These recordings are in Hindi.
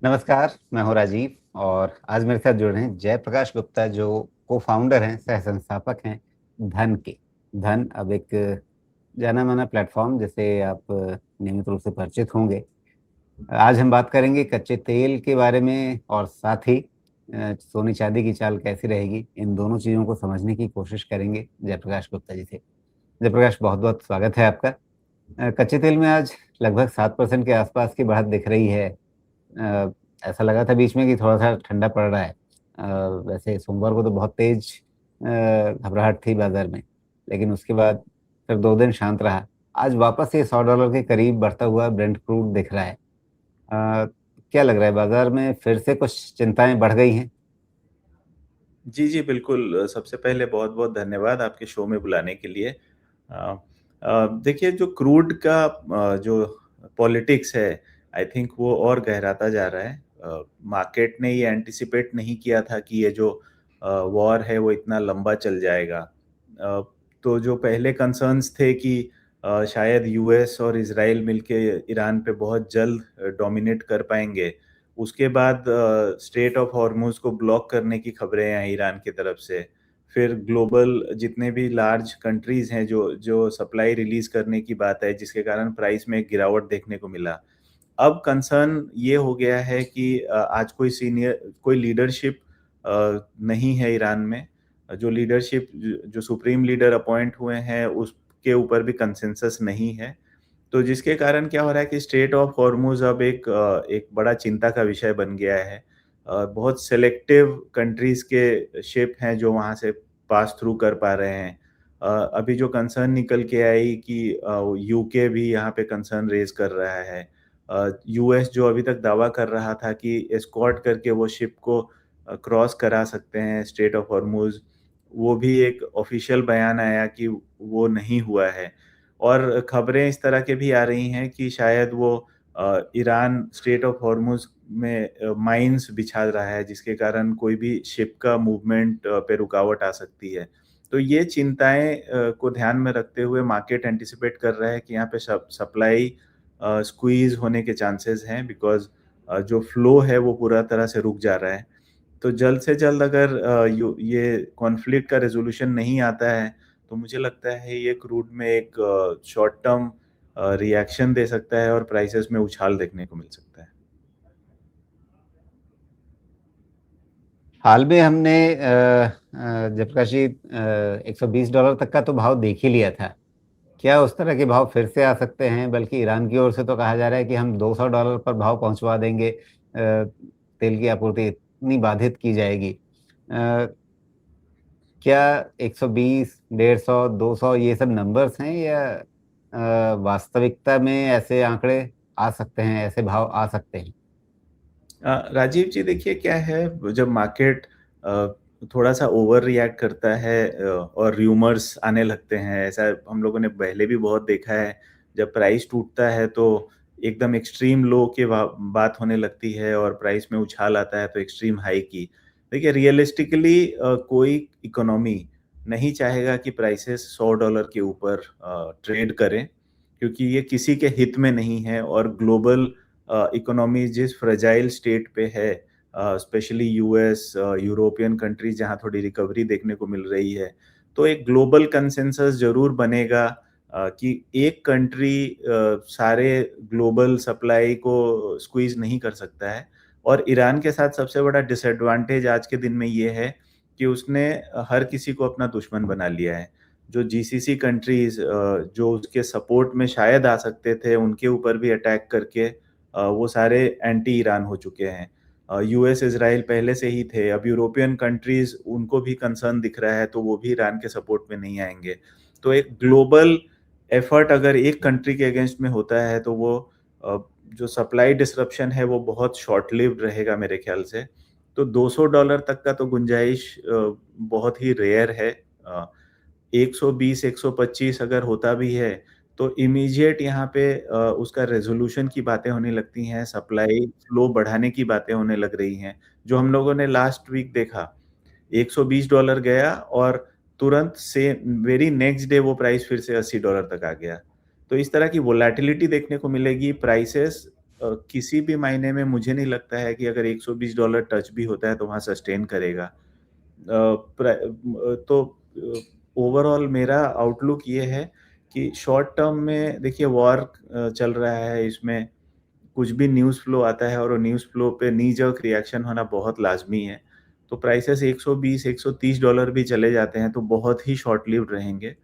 नमस्कार, मैं हूँ राजीव और आज मेरे साथ जुड़ रहे हैं जयप्रकाश गुप्ता जो को-फाउंडर हैं, सह-संस्थापक हैं धन के। धन अब एक जाना-माना प्लेटफ़ॉर्म जिसे आप नियमित रूप से परिचित होंगे। आज हम बात करेंगे कच्चे तेल के बारे में और साथ ही सोने-चांदी की चाल कैसी रहेगी, इन दोनों चीज़ों को समझने की कोशिश करेंगे जयप्रकाश गुप्ता जी से। जयप्रकाश बहुत-बहुत स्वागत है आपका। कच्चे तेल में आज लगभग 7% के आसपास की बढ़त दिख रही है। अ, ऐसा लगा था बीच में कि थोड़ा-सा ठंडा पड़ रहा है। वैसे सोमवार को तो बहुत तेज़ घबराहट थी बाज़ार में, लेकिन उसके बाद फिर 2 दिन शांत रहा। आज वापस ये $100 के करीब बढ़ता हुआ ब्रेंट क्रूड दिख रहा है। क्या लग रहा है बाज़ार में फिर से कुछ चिंताएँ बढ़ गई हैं? जी, जी, बिल्कुल। सबसे पहले बहुत-बहुत धन्यवाद आपके शो में बुलाने के लिए। देखिए जो क्रूड का जो पॉलिटिक्स है, आई थिंक वो और गहराता जा रहा है। मार्केट ने ये एंटीसिपेट नहीं किया था कि ये जो वॉर है वो इतना लंबा चल जाएगा। तो जो पहले कंसर्न्स थे कि शायद यूएस और इज़राइल मिलके ईरान पे बहुत जल्द डोमिनेट कर पाएँगे, उसके बाद स्ट्रेट ऑफ हॉर्मुज़ को ब्लॉक करने की खबरें आई ईरान की तरफ से। फिर ग्लोबल जितने भी लार्ज कंट्रीज़ हैं जो जो सप्लाई रिलीज़ करने की बात है जिसके कारण प्राइस में एक गिरावट देखने को मिला। अब कंसर्न ये हो गया है कि आज कोई लीडरशिप नहीं है ईरान में। जो लीडरशिप जो सुप्रीम लीडर अपॉइंट हुए हैं उसके ऊपर भी कंसेंसस नहीं है। तो जिसके कारण क्या हो रहा है कि स्ट्रेट ऑफ हॉर्मुज़ अब एक बड़ा चिंता का विषय बन गया है। बहुत सेलेक्टिव कंट्रीज़ के शिप हैं जो वहाँ से पास थ्रू कर पा रहे हैं। अभी जो कंसर्न निकल के आई कि यूके भी यहाँ पे कंसर्न रेज़ कर रहा है। यूएस जो अभी तक दावा कर रहा था कि एस्कॉर्ट करके वो शिप को क्रॉस करा सकते हैं स्ट्रेट ऑफ हॉर्मुज़, वो भी एक ऑफ़िशियल बयान आया कि वो नहीं हुआ है। और खबरें इस तरह की भी आ रही हैं कि शायद वो ईरान स्ट्रेट ऑफ हॉर्मुज़ में माइन्स बिछा रहा है जिसके कारण कोई भी शिप का मूवमेंट पे रुकावट आ सकती है। तो ये चिंताएँ को ध्यान में रखते हुए मार्केट एंटीसिपेट कर रहा है कि यहाँ पे सप्लाई स्क्वीज़ होने के चांसेस हैं बिकॉज़ जो फ्लो है वो पूरा तरह से रुक जा रहा है। तो जल्द से जल्द अगर ये कॉन्फ्लिक्ट का रेज़ोल्यूशन नहीं आता है, तो मुझे लगता है ये क्रूड में एक शॉर्ट टर्म रिएक्शन दे सकता है और प्राइसेज़ में उछाल देखने को मिल सकता है। हाल में हमने जयप्रकाश जी $120 तक का तो भाव देख ही लिया था। क्या उस तरह के भाव फिर से आ सकते हैं? बल्कि ईरान की ओर से तो कहा जा रहा है कि हम $200 पर भाव पहुँचवा देंगे। तेल की आपूर्ति इतनी बाधित की जाएगी। क्या 120, 150, 200 ये सब नंबर्स हैं या वास्तविकता में ऐसे आंकड़े आ सकते हैं, ऐसे भाव आ सकते हैं? राजीव जी देखिए क्या है जब मार्केट थोड़ा-सा ओवर रिएक्ट करता है और र्यूमर्स आने लगते हैं, ऐसा हम लोगों ने पहले भी बहुत देखा है। जब प्राइस टूटता है तो एकदम एक्सट्रीम लो की बात होने लगती है और प्राइस में उछाल आता है तो एक्सट्रीम हाई की। देखिए रियलिस्टिकली कोई इकोनॉमी नहीं चाहेगा कि प्राइसेस $100 के ऊपर ट्रेड करें, क्योंकि ये किसी के हित में नहीं है और ग्लोबल इकोनॉमी जिस फ्रेजाइल स्टेट पे है स्पेशली यूएस, यूरोपियन कंट्रीज़ जहाँ थोड़ी रिकवरी देखने को मिल रही है, तो एक ग्लोबल कंसेंसस ज़रूर बनेगा कि एक कंट्री सारे ग्लोबल सप्लाई को स्क्वीज़ नहीं कर सकता है और ईरान के साथ सबसे बड़ा डिसएडवांटेज आज के दिन में ये है कि उसने हर किसी को अपना दुश्मन बना लिया है। जो जीसीसी कंट्रीज़ जो उसके सपोर्ट में शायद आ सकते थे, उनके ऊपर भी अटैक करके वो सारे एंटी ईरान हो चुके हैं। यूएस, इज़राइल पहले से ही थे, अब यूरोपियन कंट्रीज़ उनको भी कंसर्न दिख रहा है, तो वो भी ईरान के सपोर्ट में नहीं आएँगे। तो एक ग्लोबल एफर्ट अगर एक कंट्री के अगेंस्ट में होता है, तो वो अ, जो सप्लाई डिसरप्शन है, वो बहुत शॉर्ट लिव्ड रहेगा मेरे ख़्याल से। तो $200 तक का तो गुंजाइश बहुत ही रेयर है। 120, 125 अगर होता भी है, तो इमीडिएट यहाँ पे उसका रेज़ोल्यूशन की बातें होने लगती हैं, सप्लाई फ्लो बढ़ाने की बातें होने लग रही हैं, जो हम लोगों ने लास्ट वीक देखा। $120 गया और तुरंत से वेरी नेक्स्ट डे वो प्राइस फिर से $80 तक आ गया। तो इस तरह की वोलैटिलिटी देखने को मिलेगी, प्राइसेज़ किसी भी मायने में मुझे नहीं लगता है कि अगर $120 टच भी होता है तो वहाँ सस्टेन करेगा। तो ओवरऑल मेरा आउटलुक ये है कि शॉर्ट टर्म में देखिए वॉर चल रहा है, इसमें कुछ भी न्यूज़ फ्लो आता है और वो न्यूज़ फ्लो पे नी जर्क रिएक्शन होना बहुत लाज़मी है। तो प्राइसेज़ $120-130 भी चले जाते हैं तो बहुत ही शॉर्ट लिव्ड रहेंगे।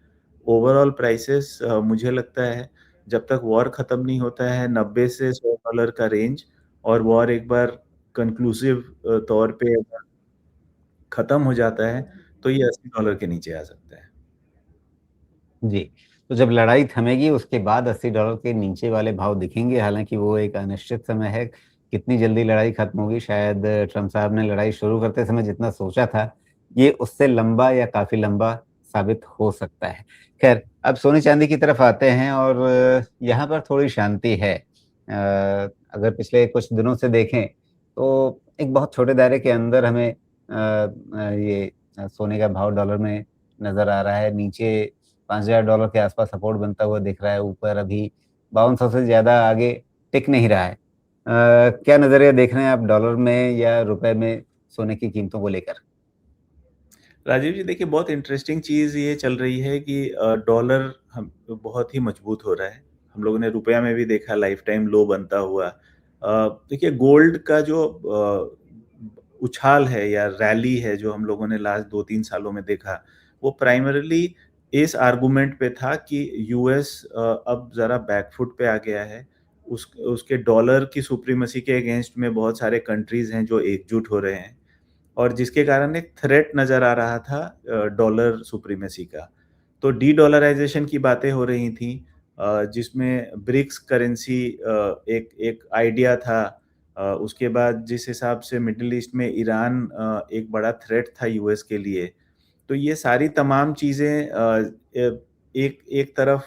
ओवरऑल प्राइसेज़ मुझे लगता है जब तक वॉर खत्म नहीं होता है 90 से $100 का रेंज, और वॉर एक बार कंक्लूसिव तौर पे अगर खत्म हो जाता है तो ये $80 के नीचे आ सकता है। जी, तो जब लड़ाई थमेगी उसके बाद $80 के नीचे वाले भाव दिखेंगे, हालाँकि वो एक अनिश्चित समय है, कितनी जल्दी लड़ाई खत्म होगी शायद ट्रम्प साहब ने लड़ाई शुरू करते समय जितना सोचा था, ये उससे लंबा या काफ़ी लंबा साबित हो सकता है। ख़ैर, अब सोने-चांदी की तरफ आते हैं और यहाँ पर थोड़ी शांति है। अगर पिछले कुछ दिनों से देखें, तो एक बहुत छोटे दायरे के अंदर हमें ये सोने का भाव डॉलर में नज़र आ रहा है, नीचे $5000 के आस-पास सपोर्ट बनता हुआ दिख रहा है, ऊपर अभी 5200 से ज़्यादा आगे टिक नहीं रहा है। क्या नज़रिया देख रहे हैं आप डॉलर में या रुपए में सोने की कीमतों को लेकर? राजीव जी देखिए बहुत इंटरेस्टिंग चीज़ ये चल रही है कि डॉलर हम बहुत ही मजबूत हो रहा है। हम लोगों ने रुपया में भी देखा लाइफ टाइम लो बनता हुआ। देखिए गोल्ड का जो उछाल है या रैली है जो हम लोगों ने लास्ट 2-3 सालों में देखा, वो प्राइमरीली इस आर्गुमेंट पे था कि यूएस अब ज़रा बैक फुट पे आ गया है। उसके डॉलर की सुप्रीमेसी के अगेंस्ट में बहुत सारे कंट्रीज़ हैं जो एकजुट हो रहे हैं। और जिसके कारण एक थ्रेट नज़र आ रहा था डॉलर सुप्रीमेसी का। तो डी-डॉलराइज़ेशन की बातें हो रही थी, जिसमें ब्रिक्स करेंसी एक एक आइडिया था। उसके बाद जिस हिसाब से मिडल ईस्ट में ईरान एक बड़ा थ्रेट था यूएस के लिए। तो ये सारी तमाम चीज़ें एक एक तरफ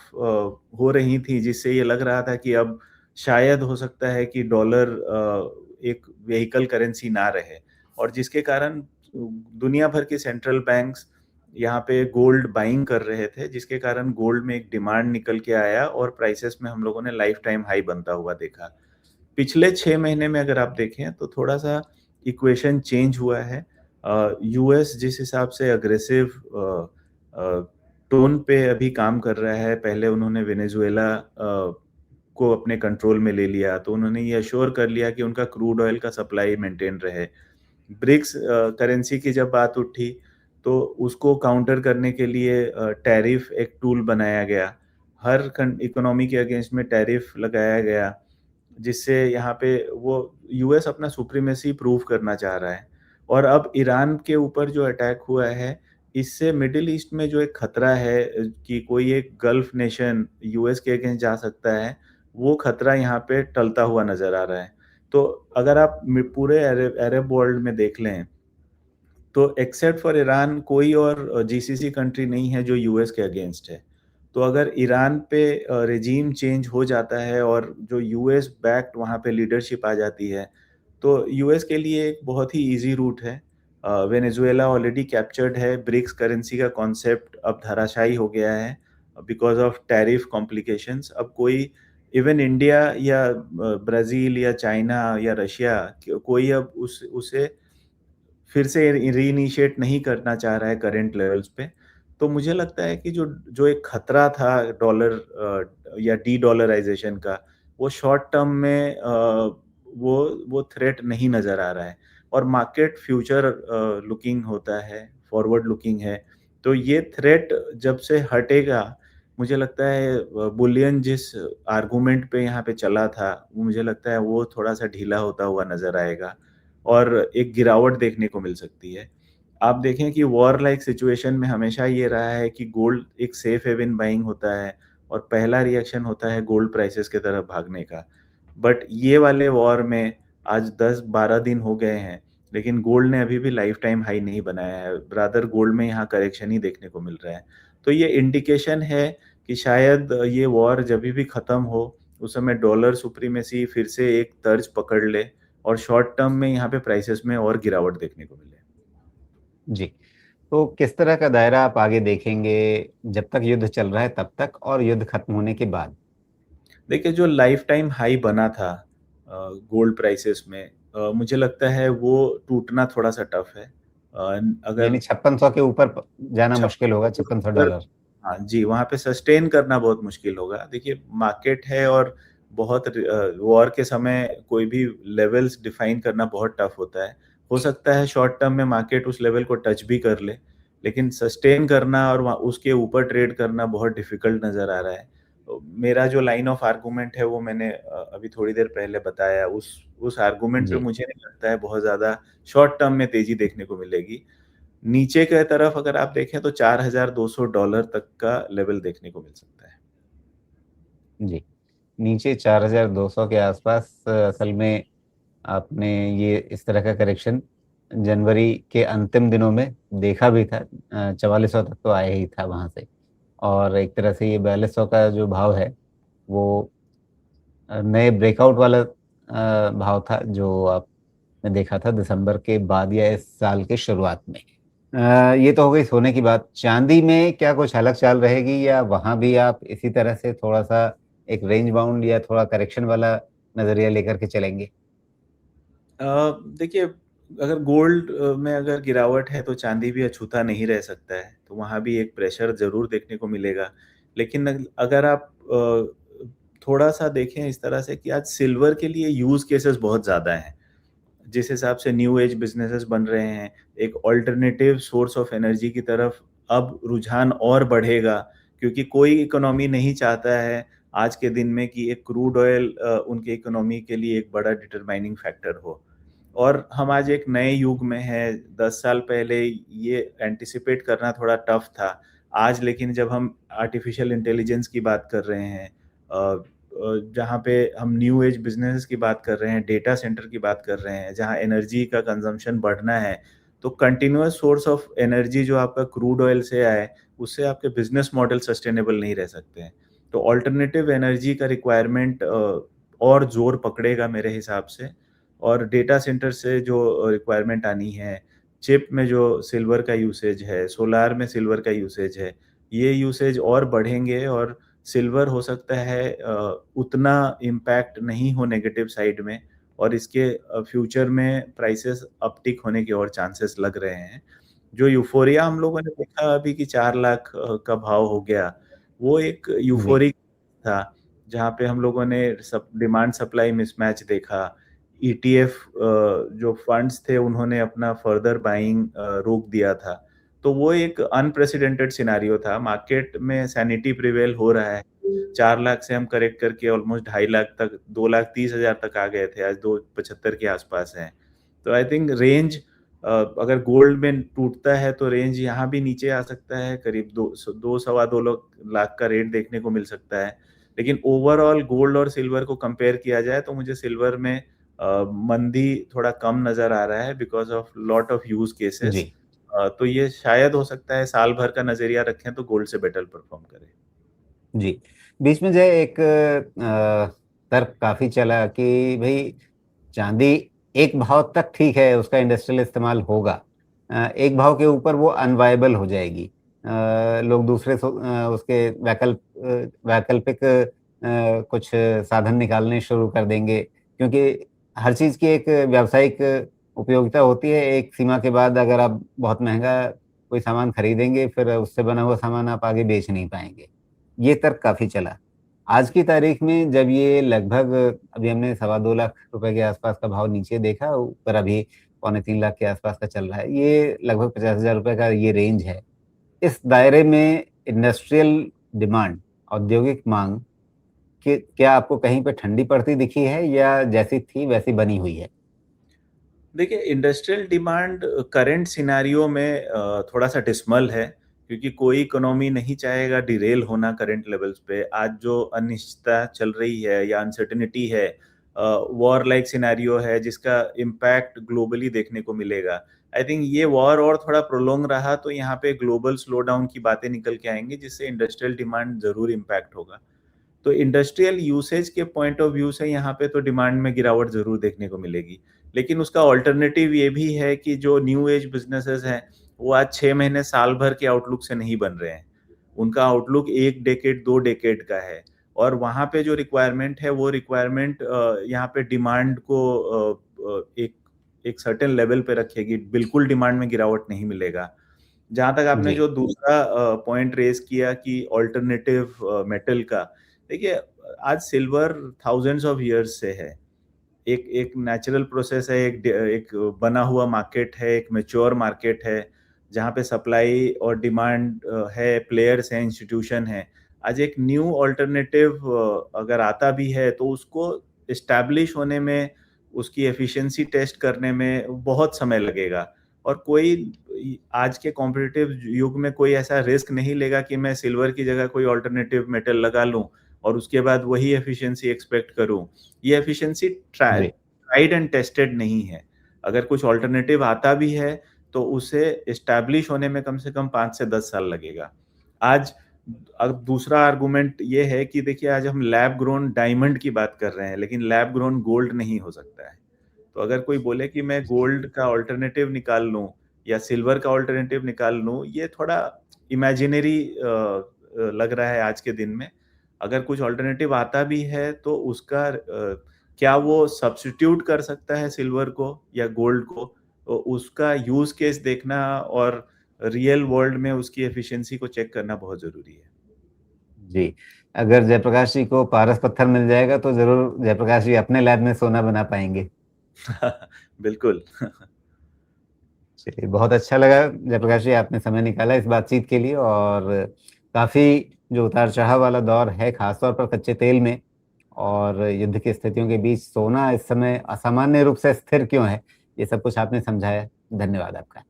हो रही थी जिससे ये लग रहा था कि अब शायद हो सकता है कि डॉलर एक व्हीकल करेंसी ना रहे, और जिसके कारण दुनिया भर के सेंट्रल बैंक्स यहाँ पे गोल्ड बाइंग कर रहे थे, जिसके कारण गोल्ड में एक डिमांड निकल के आया और प्राइसेस में हम लोगों ने लाइफ टाइम हाई बनता हुआ देखा। पिछले 6 महीने में अगर आप देखें तो थोड़ा-सा इक्वेशन चेंज हुआ है। यूएस जिस हिसाब से अग्रेसिव अ, टोन पे अभी काम कर रहा है, पहले उन्होंने वेनेजुएला को अपने कंट्रोल में ले लिया, तो उन्होंने ये एश्योर कर लिया कि उनका क्रूड ऑयल का सप्लाई मेंटेन रहे। ब्रिक्स करेंसी की जब बात उठी, तो उसको काउंटर करने के लिए टैरिफ एक टूल बनाया गया। हर इकोनॉमी के अगेंस्ट में टैरिफ लगाया गया, जिससे यहाँ पे वो यूएस अपना सुप्रीमेसी प्रूव करना चाह रहा है। और अब ईरान के ऊपर जो अटैक हुआ है, इससे मिडल ईस्ट में जो एक खतरा है कि कोई एक गल्फ नेशन यूएस के अगेंस्ट जा सकता है, वो खतरा यहाँ पे टलता हुआ नज़र आ रहा है। तो अगर आप पूरे अरब अरब वर्ल्ड में देख लें, तो एक्सेप्ट फॉर ईरान कोई और जीसीसी कंट्री नहीं है जो यूएस के अगेंस्ट है। तो अगर ईरान पे रेजीम चेंज हो जाता है और जो यूएस बैक्ड वहाँ पे लीडरशिप आ जाती है, तो यूएस के लिए एक बहुत ही ईज़ी रूट है। वेनेजुएला ऑलरेडी कैप्चर्ड है, ब्रिक्स करेंसी का कॉन्सेप्ट अब धराशायी हो गया है बिकॉज़ ऑफ टैरिफ कॉम्प्लिकेशंस। अब कोई इवन इंडिया या ब्राज़ील या चाइना या रशिया कोई अब उस उसे फिर से रीइनिशिएट नहीं करना चाह रहा है करंट लेवल्स पे। तो मुझे लगता है कि जो जो एक खतरा था डॉलर या डी-डॉलराइज़ेशन का, वो शॉर्ट टर्म में वो थ्रेट नहीं नज़र आ रहा है, और मार्केट फ्यूचर लुकिंग होता है, फॉरवर्ड लुकिंग है। तो ये थ्रेट जब से हटेगा, मुझे लगता है बुलियन जिस आर्गुमेंट पे यहाँ पे चला था, वो मुझे लगता है वो थोड़ा-सा ढीला होता हुआ नज़र आएगा और एक गिरावट देखने को मिल सकती है। आप देखें कि वॉर लाइक सिचुएशन में हमेशा ये रहा है कि गोल्ड एक सेफ हेवन बाइंग होता है और पहला रिएक्शन होता है गोल्ड प्राइसेस की तरफ भागने का। बट ये वाले वॉर में आज 10-12 दिन हो गए हैं, लेकिन गोल्ड ने अभी भी लाइफ टाइम हाई नहीं बनाया है। रादर गोल्ड में यहाँ करेक्शन ही देखने को मिल रहा है। तो ये इंडिकेशन है कि शायद ये वॉर जभी भी खत्म हो, उस समय डॉलर सुप्रीमेसी फिर से एक तर्ज पकड़ ले और शॉर्ट टर्म में यहाँ पे प्राइसेस में और गिरावट देखने को मिले। जी, तो किस तरह का दायरा आप आगे देखेंगे जब तक युद्ध चल रहा है तब तक और युद्ध खत्म होने के बाद? देखिए जो लाइफ टाइम हाई बना था गोल्ड प्राइसेस में, मुझे लगता है वो टूटना थोड़ा-सा टफ है। अगर यानी 5600 के ऊपर जाना मुश्किल होगा, 5600 अगर $5600। हाँ जी, वहाँ पे सस्टेन करना बहुत मुश्किल होगा। देखिए मार्केट है और बहुत वॉर के समय कोई भी लेवल्स डिफाइन करना बहुत टफ होता है। हो सकता है शॉर्ट टर्म में मार्केट उस लेवल को टच भी कर ले, लेकिन सस्टेन करना और वहाँ उसके ऊपर ट्रेड करना बहुत डिफिकल्ट नज़र आ रहा है। मेरा जो लाइन ऑफ आर्गुमेंट है वो मैंने अभी थोड़ी देर पहले बताया। उस आर्गुमेंट पे जी, मुझे नहीं लगता है बहुत ज़्यादा शॉर्ट टर्म में तेज़ी देखने को मिलेगी। नीचे के तरफ अगर आप देखें तो $4200 तक का लेवल देखने को मिल सकता है। जी। नीचे 4200 के आसपास असल में आपने ये इस तरह का करेक्शन जनवरी के अंतिम दिनों में देखा भी था। 4400 तक तो आया ही था वहाँ से, और एक तरह से ये 4200 का जो भाव है, वो नए ब्रेकआउट वाला भाव था जो आपने देखा था दिसंबर के बाद या इस साल के शुरुआत में। ये तो हो गई सोने की बात। चाँदी में क्या कुछ अलग चाल रहेगी, या वहाँ भी आप इसी तरह से थोड़ा-सा एक रेंज बाउंड या थोड़ा करेक्शन वाला नज़रिया लेकर के चलेंगे? देखिए अगर गोल्ड में अगर गिरावट है तो चाँदी भी अछूता नहीं रह सकता है, तो वहाँ भी एक प्रेशर ज़रूर देखने को मिलेगा। लेकिन अगर आप थोड़ा-सा देखें इस तरह से कि आज सिल्वर के लिए यूज़ केसेस बहुत ज़्यादा हैं। जिस हिसाब से न्यू एज बिज़नेसेस बन रहे हैं, एक अल्टरनेटिव सोर्स ऑफ एनर्जी की तरफ अब रुझान और बढ़ेगा, क्योंकि कोई इकोनॉमी नहीं चाहता है आज के दिन में कि एक क्रूड ऑयल उनके इकोनॉमी के लिए एक बड़ा डिटरमाइनिंग फैक्टर हो। और हम आज एक नए युग में हैं, 10 साल पहले ये एंटिसिपेट करना थोड़ा टफ था। आज लेकिन जब हम आर्टिफ़िशियल इंटेलिजेंस की बात कर रहे हैं, जहाँ पे हम न्यू एज बिज़नेस की बात कर रहे हैं, डेटा सेंटर की बात कर रहे हैं, जहाँ एनर्जी का कंज़म्पशन बढ़ना है, तो कंटीन्यूअस सोर्स ऑफ एनर्जी जो आपका क्रूड ऑयल से आए, उससे आपके बिज़नेस मॉडल सस्टेनेबल नहीं रह सकते हैं। तो अल्टरनेटिव एनर्जी का रिक्वायरमेंट और ज़ोर पकड़ेगा मेरे हिसाब से, और डेटा सेंटर से जो रिक्वायरमेंट आनी है, चिप में जो सिल्वर का यूसेज है, सोलार में सिल्वर का यूसेज है, ये यूसेज और बढ़ेंगे, और सिल्वर हो सकता है उतना इम्पैक्ट नहीं हो नेगेटिव साइड में, और इसके फ्यूचर में प्राइसेस अपटिक होने के और चांसेस लग रहे हैं। जो यूफ़ोरिया हम लोगों ने देखा अभी कि 4 लाख का भाव हो गया, वो एक जी, यूफ़ोरिक था, जहाँ पे हम लोगों ने सब डिमांड सप्लाई मिसमैच देखा। ईटीएफ जो फंड्स थे उन्होंने अपना फर्दर बाइंग रोक दिया था। तो वो एक अनप्रेसिडेंटेड सिनेरियो था। मार्केट में सैनिटी प्रिवेल हो रहा है। 4 लाख से हम करेक्ट करके ऑलमोस्ट 2.5 लाख तक, 2,30,000 तक आ गए थे, आज 2,75 के आसपास हैं। तो आई थिंक रेंज अगर गोल्ड में टूटता है तो रेंज यहाँ भी नीचे आ सकता है, करीब 2 सवा 2 लाख का रेट देखने को मिल सकता है। लेकिन ओवरऑल गोल्ड और सिल्वर को कंपेयर किया जाए तो मुझे सिल्वर में मंदी थोड़ा कम नज़र आ रहा है because of lot of use cases. जी, तो ये शायद हो सकता है साल भर का नज़रिया रखें तो गोल्ड से बेटर परफ़ॉर्म करे। जी। बीच में जो है एक तर्क काफ़ी चला कि भई चाँदी एक भाव तक ठीक है, उसका इंडस्ट्रियल इस्तेमाल होगा। एक भाव के ऊपर वो अनवायबल हो जाएगी। लोग दूसरे उसके वैकल्पिक कुछ साधन निकालने शुरू कर देंगे, क्योंकि हर चीज़ की एक व्यावसायिक उपयोगिता होती है। एक सीमा के बाद अगर आप बहुत महँगा कोई सामान खरीदेंगे, फिर उससे बना हुआ सामान आप आगे बेच नहीं पाएँगे। ये तर्क काफ़ी चला। आज की तारीख में जब ये लगभग, अभी हमने सवा 2 लाख रुपए के आसपास का भाव नीचे देखा, ऊपर अभी पौने 3 लाख के आसपास का चल रहा है। ये लगभग 50,000 रुपए का ये रेंज है। इस दायरे में इंडस्ट्रियल डिमांड, औद्योगिक माँग कि क्या आपको कहीं पे ठंडी पड़ती दिखी है, या जैसी थी वैसी बनी हुई है? देखिए, इंडस्ट्रियल डिमांड करंट सिनेरियो में थोड़ा-सा डिसमल है, क्योंकि कोई इकोनॉमी नहीं चाहेगा डिरेल होना करंट लेवल्स पे। आज जो अनिश्चितता चल रही है या अनसर्टेनिटी है, वॉर लाइक सिनेरियो है जिसका इम्पैक्ट ग्लोबली देखने को मिलेगा। आई थिंक ये वॉर और थोड़ा प्रोलॉन्ग रहा तो यहाँ पे ग्लोबल स्लो डाउन की बातें निकल के आएँगी, जिससे इंडस्ट्रियल डिमांड ज़रूर इम्पैक्ट होगा। तो इंडस्ट्रियल यूसेज के पॉइंट ऑफ व्यू से यहाँ पे तो डिमांड में गिरावट ज़रूर देखने को मिलेगी। लेकिन उसका अल्टरनेटिव ये भी है कि जो न्यू एज बिज़नेसेस हैं, वो आज 6 महीने, साल भर के आउटलुक से नहीं बन रहे हैं। उनका आउटलुक 1 डेकेड, 2 डेकेड का है। और वहाँ पे जो रिक्वायरमेंट है वो रिक्वायरमेंट यहाँ पे डिमांड को एक सर्टेन लेवल पे रखेगी, बिल्कुल डिमांड में गिरावट नहीं मिलेगा। जहाँ तक आपने जी। जो दूसरा पॉइंट रेज किया कि अल्टरनेटिव मेटल का, देखिए आज सिल्वर थाउजेंड्स ऑफ इयर्स से है, एक एक नेचुरल प्रोसेस है, एक बना हुआ मार्केट है, एक मैच्योर मार्केट है, जहाँ पे सप्लाई और डिमांड है, प्लेयर्स हैं, इंस्टीट्यूशन है। आज एक न्यू अल्टरनेटिव अगर आता भी है तो उसको एस्टैब्लिश होने में, उसकी एफिशिएंसी टेस्ट करने में बहुत समय लगेगा। और कोई आज के कॉम्पिटिटिव युग में कोई ऐसा रिस्क नहीं लेगा कि मैं सिल्वर की जगह कोई अल्टरनेटिव मेटल लगा लूं और उसके बाद वही एफिशिएंसी एक्सपेक्ट करूं। ये एफिशिएंसी जी। ट्राइड एंड टेस्टेड नहीं है। अगर कुछ अल्टरनेटिव आता भी है तो उसे एस्टैब्लिश होने में कम से कम 5 से 10 साल लगेगा। आज अब दूसरा आर्गुमेंट ये है कि देखिए आज हम लैब ग्रोन डायमंड की बात कर रहे हैं, लेकिन लैब ग्रोन गोल्ड नहीं हो सकता है। तो अगर कोई बोले कि मैं जी। गोल्ड का अल्टरनेटिव निकाल लूं या सिल्वर का अल्टरनेटिव निकाल लूं, ये थोड़ा इमेजिनरी लग रहा है आज के दिन में। अगर कुछ अल्टरनेटिव आता भी है तो उसका क्या वो सब्स्टिट्यूट कर सकता है सिल्वर को या गोल्ड को, तो उसका यूज केस देखना और रियल वर्ल्ड में उसकी एफिशिएंसी को चेक करना बहुत जरूरी है। जी। अगर जयप्रकाश जी को पारस पत्थर मिल जाएगा तो ज़रूर जयप्रकाश जी अपने लैब में सोना बना पाएँगे। बिल्कुल। चलिए, बहुत अच्छा लगा जयप्रकाश जी आपने समय निकाला इस बातचीत के लिए और काफ़ी जो उतार-चढ़ाव वाला दौर है, ख़ास तौर पर कच्चे तेल में और युद्ध की स्थितियों के बीच सोना इस समय असामान्य रूप से स्थिर क्यों है, ये सब कुछ आपने समझाया। धन्यवाद आपका।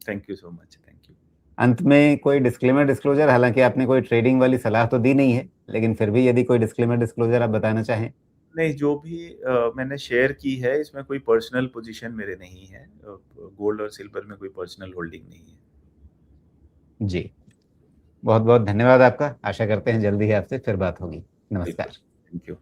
Thank you so much. Thank you. अंत में कोई डिस्क्लेमर डिस्क्लोज़र हालाँकि आपने कोई ट्रेडिंग वाली सलाह तो दी नहीं है, लेकिन फिर भी यदि कोई डिस्क्लेमर डिस्क्लोज़र आप बताना चाहें? नहीं, जो भी मैंने शेयर की है इसमें कोई पर्सनल पोजीशन मेरे नहीं है। गोल्ड और सिल्वर में कोई पर्सनल होल्डिंग नहीं है। जी। बहुत-बहुत धन्यवाद आपका। आशा करते हैं जल्दी ही आपसे फिर बात होगी। बिल्कुल। नमस्कार। Thank you.